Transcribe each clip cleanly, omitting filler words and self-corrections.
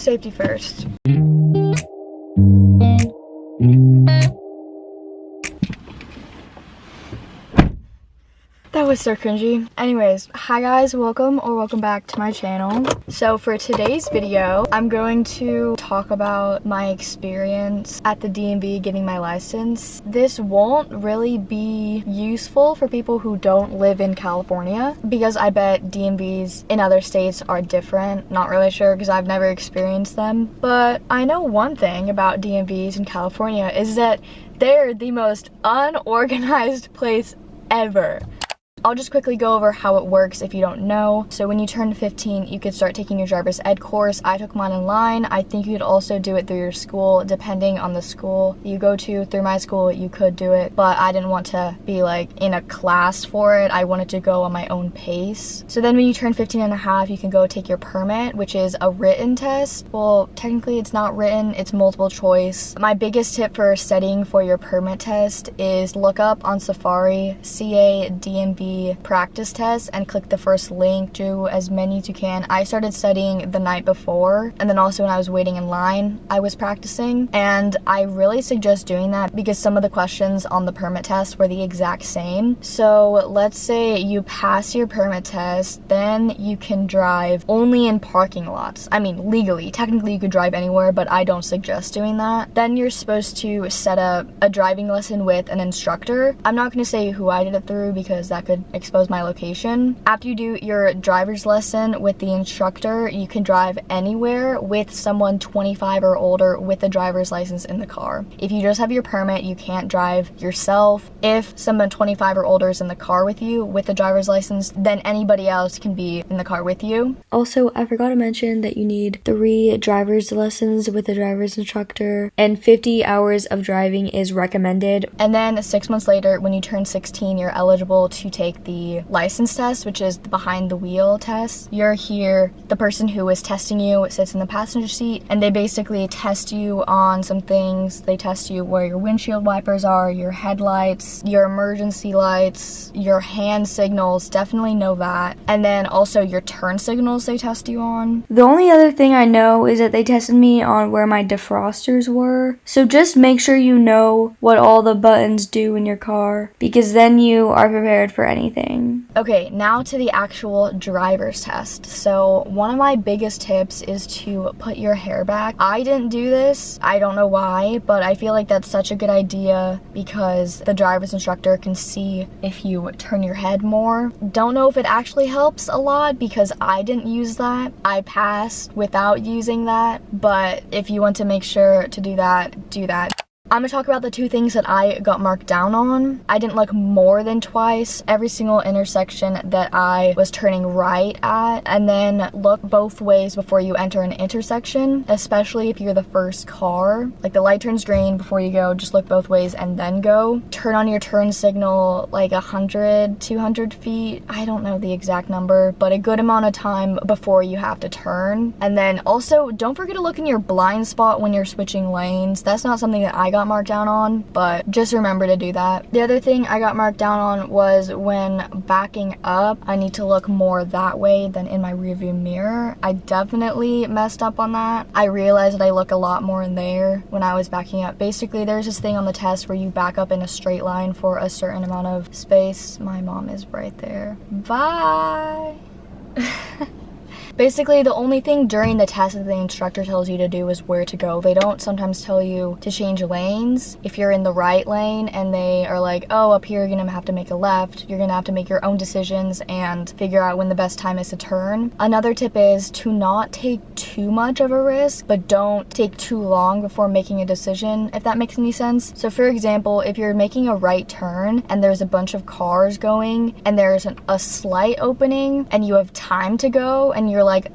safety first. That was so cringy. Anyways, hi guys, welcome back to my channel. So for today's video, I'm going to talk about my experience at the DMV getting my license. This won't really be useful for people who don't live in California because I bet DMVs in other states are different. Not really sure because I've never experienced them. But I know one thing about DMVs in California is that they're the most unorganized place ever. I'll just quickly go over how it works if you don't know. So when you turn 15, you could start taking your driver's ed course. I took mine online. I think you could also do it through your school, depending on the school you go to. Through my school, you could do it, but I didn't want to be like in a class for it. I wanted to go on my own pace. So then when you turn 15 and a half, you can go take your permit, which is a written test. Well, technically it's not written, it's multiple choice. My biggest tip for studying for your permit test is look up on Safari, CA DMV practice test, and click the first link. Do as many as you can. I started studying the night before, and then also when I was waiting in line, I was practicing, and I really suggest doing that because some of the questions on the permit test were the exact same. So let's say you pass your permit test, then you can drive only in parking lots. I mean, legally, technically you could drive anywhere, but I don't suggest doing that. Then you're supposed to set up a driving lesson with an instructor. I'm not going to say who I did it through because that could expose my location. After you do your driver's lesson with the instructor, you can drive anywhere with someone 25 or older with a driver's license in the car. If you just have your permit, you can't drive yourself. If someone 25 or older is in the car with you with a driver's license, then anybody else can be in the car with you. Also, I forgot to mention that you need 3 driver's lessons with a driver's instructor, and 50 hours of driving is recommended. And then 6 months later, when you turn 16, you're eligible to take the license test, which is the behind the wheel test. You're here, the person who is testing you sits in the passenger seat, and they basically test you on some things. They test you where your windshield wipers are, your headlights, your emergency lights, your hand signals, definitely know that. And then also your turn signals they test you on. The only other thing I know is that they tested me on where my defrosters were. So just make sure you know what all the buttons do in your car, because then you are prepared for anything. Okay, now to the actual driver's test. So one of my biggest tips is to put your hair back. I didn't do this. I don't know why, but I feel like that's such a good idea because the driver's instructor can see if you turn your head more. Don't know if it actually helps a lot because I didn't use that. I passed without using that, but if you want to make sure to do that, do that. I'm gonna talk about the 2 things that I got marked down on. I didn't look more than twice every single intersection that I was turning right at, and then look both ways before you enter an intersection, especially if you're the first car. Like the light turns green before you go, just look both ways and then go. Turn on your turn signal like 100, 200 feet. I don't know the exact number, but a good amount of time before you have to turn. And then also don't forget to look in your blind spot when you're switching lanes. That's not something that I got marked down on, but just remember to do that. The other thing I got marked down on was when backing up, I need to look more that way than in my rearview mirror. I definitely messed up on that. I realized that I look a lot more in there when I was backing up. Basically, there's this thing on the test where you back up in a straight line for a certain amount of space. My mom is right there. Bye. Basically, the only thing during the test that the instructor tells you to do is where to go. They don't sometimes tell you to change lanes. If you're in the right lane and they are like, oh, up here you're gonna have to make a left, you're gonna have to make your own decisions and figure out when the best time is to turn. Another tip is to not take too much of a risk, but don't take too long before making a decision, if that makes any sense. So for example, if you're making a right turn and there's a bunch of cars going and there's a slight opening and you have time to go and you're like,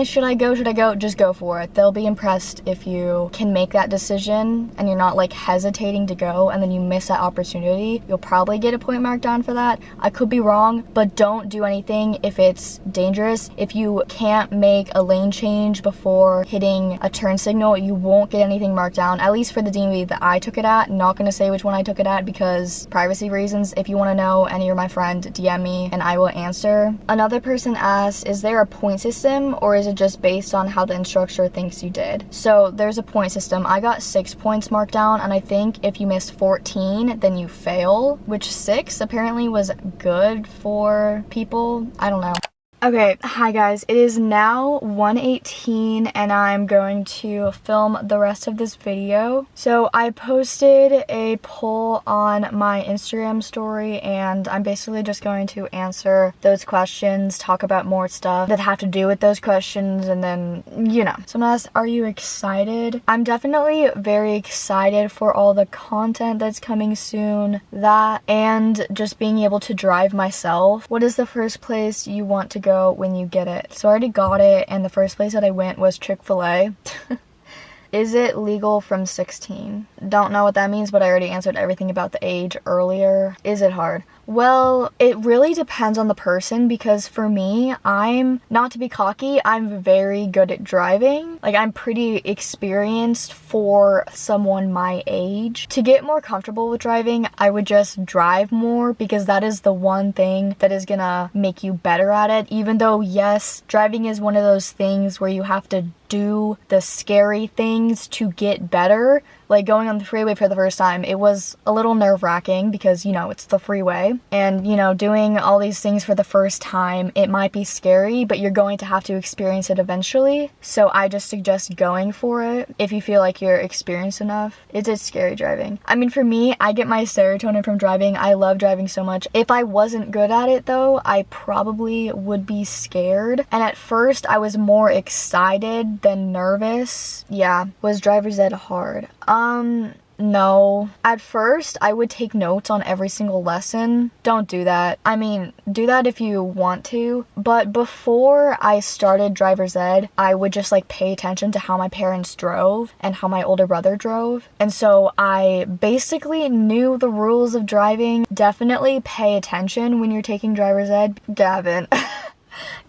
should I go? Just go for it. They'll be impressed if you can make that decision and you're not like hesitating to go and then you miss that opportunity. You'll probably get a point marked down for that. I could be wrong, but don't do anything if it's dangerous. If you can't make a lane change before hitting a turn signal, you won't get anything marked down, at least for the DMV that I took it at. Not gonna say which one I took it at because privacy reasons. If you wanna know and you're my friend, DM me and I will answer. Another person asked, is there a point system or is it just based on how the instructor thinks you did? So there's a point system. I got 6 points marked down, and I think if you miss 14, then you fail, which 6 apparently was good for people. I don't know. Okay, hi guys, it is now 1:18 and I'm going to film the rest of this video. So I posted a poll on my Instagram story and I'm basically just going to answer those questions, talk about more stuff that have to do with those questions, and then, you know. Someone asked, are you excited? I'm definitely very excited for all the content that's coming soon, that, and just being able to drive myself. What is the first place you want to go when you get it? So I already got it, and the first place that I went was Chick-fil-A. Is it legal from 16? Don't know what that means, but I already answered everything about the age earlier. Is it hard? Well, it really depends on the person, because for me, I'm, not to be cocky, I'm very good at driving. Like, I'm pretty experienced for someone my age. To get more comfortable with driving, I would just drive more, because that is the one thing that is gonna make you better at it. Even though, yes, driving is one of those things where you have to do the scary things to get better. Like going on the freeway for the first time, it was a little nerve-wracking because, you know, it's the freeway. And, you know, doing all these things for the first time, it might be scary, but you're going to have to experience it eventually. So I just suggest going for it if you feel like you're experienced enough. It's scary driving. I mean, for me, I get my serotonin from driving. I love driving so much. If I wasn't good at it, though, I probably would be scared. And at first, I was more excited than nervous. Yeah. Was driver's ed hard? No. At first, I would take notes on every single lesson. Don't do that. I mean, do that if you want to. But before I started driver's ed, I would just like pay attention to how my parents drove and how my older brother drove. And so I basically knew the rules of driving. Definitely pay attention when you're taking driver's ed. Gavin.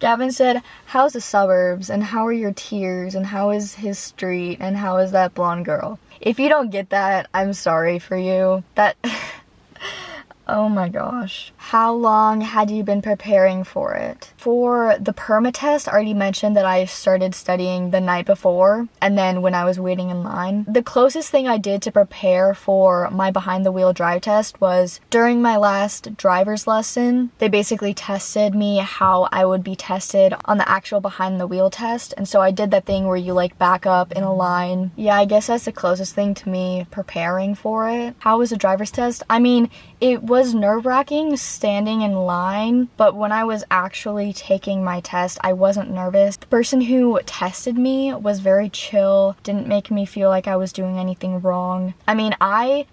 Gavin said, how's the suburbs, and how are your tiers, and how is his street, and how is that blonde girl? If you don't get that, I'm sorry for you. That... Oh my gosh. How long had you been preparing for it? For the permit test, I already mentioned that I started studying the night before, and then when I was waiting in line. The closest thing I did to prepare for my behind the wheel drive test was during my last driver's lesson. They basically tested me how I would be tested on the actual behind the wheel test, and so I did that thing where you like back up in a line. Yeah, I guess that's the closest thing to me preparing for it. How was the driver's test? I mean, it was nerve-wracking standing in line, but when I was actually taking my test, I wasn't nervous. The person who tested me was very chill, didn't make me feel like I was doing anything wrong. I mean,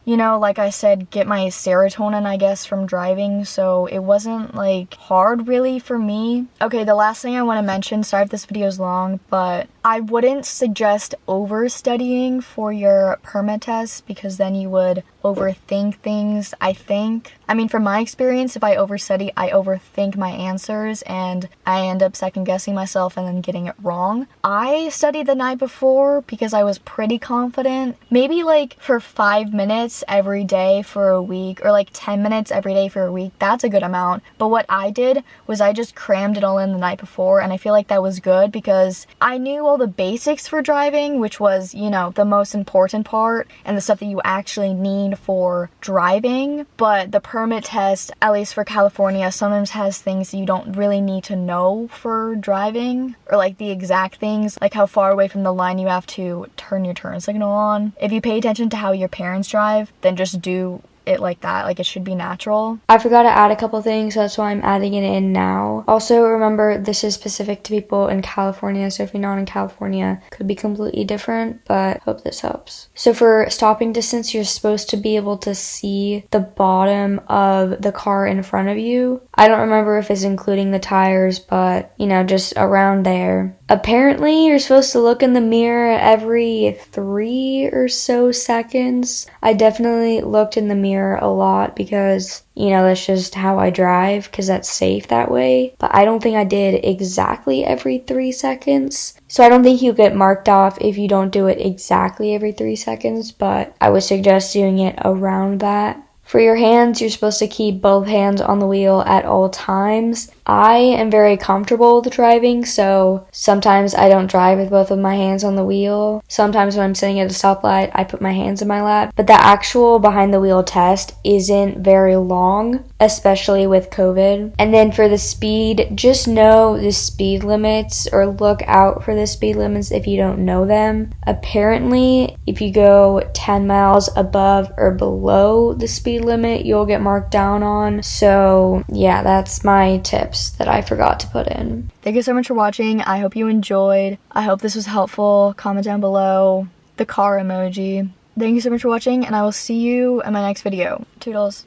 you know, like I said, get my serotonin, I guess, from driving, so it wasn't, like, hard, really, for me. Okay, the last thing I want to mention, sorry if this video is long, but I wouldn't suggest overstudying for your permit test, because then you would overthink things, I think. I mean, from my experience, if I overstudy, I overthink my answers and I end up second guessing myself and then getting it wrong. I studied the night before because I was pretty confident. Maybe like for 5 minutes every day for a week, or like 10 minutes every day for a week. That's a good amount. But what I did was I just crammed it all in the night before, and I feel like that was good because I knew all the basics for driving, which was, you know, the most important part and the stuff that you actually need for driving. But the permit test, at least for California, sometimes has things that you don't really need to know for driving, or like the exact things, like how far away from the line you have to turn your turn signal on. If you pay attention to how your parents drive, then just do it like that. Like, it should be natural. I forgot to add a couple things, so that's why I'm adding it in now. Also, remember, this is specific to people in California, so if you're not in California, it could be completely different, but hope this helps. So for stopping distance, you're supposed to be able to see the bottom of the car in front of you. I don't remember if it's including the tires, but, you know, just around there. Apparently, you're supposed to look in the mirror every 3 or so seconds. I definitely looked in the mirror a lot because, you know, that's just how I drive, because that's safe that way. But I don't think I did exactly every 3 seconds. So I don't think you get marked off if you don't do it exactly every 3 seconds, but I would suggest doing it around that. For your hands, you're supposed to keep both hands on the wheel at all times. I am very comfortable with driving, so sometimes I don't drive with both of my hands on the wheel. Sometimes when I'm sitting at a stoplight, I put my hands in my lap. But the actual behind the wheel test isn't very long, especially with COVID. And then for the speed, just know the speed limits or look out for the speed limits if you don't know them. Apparently, if you go 10 miles above or below the speed limit, you'll get marked down on. So yeah, that's my tips that I forgot to put in. Thank you so much for watching. I hope you enjoyed. I hope this was helpful. Comment down below the car emoji. Thank you so much for watching, and I will see you in my next video. Toodles.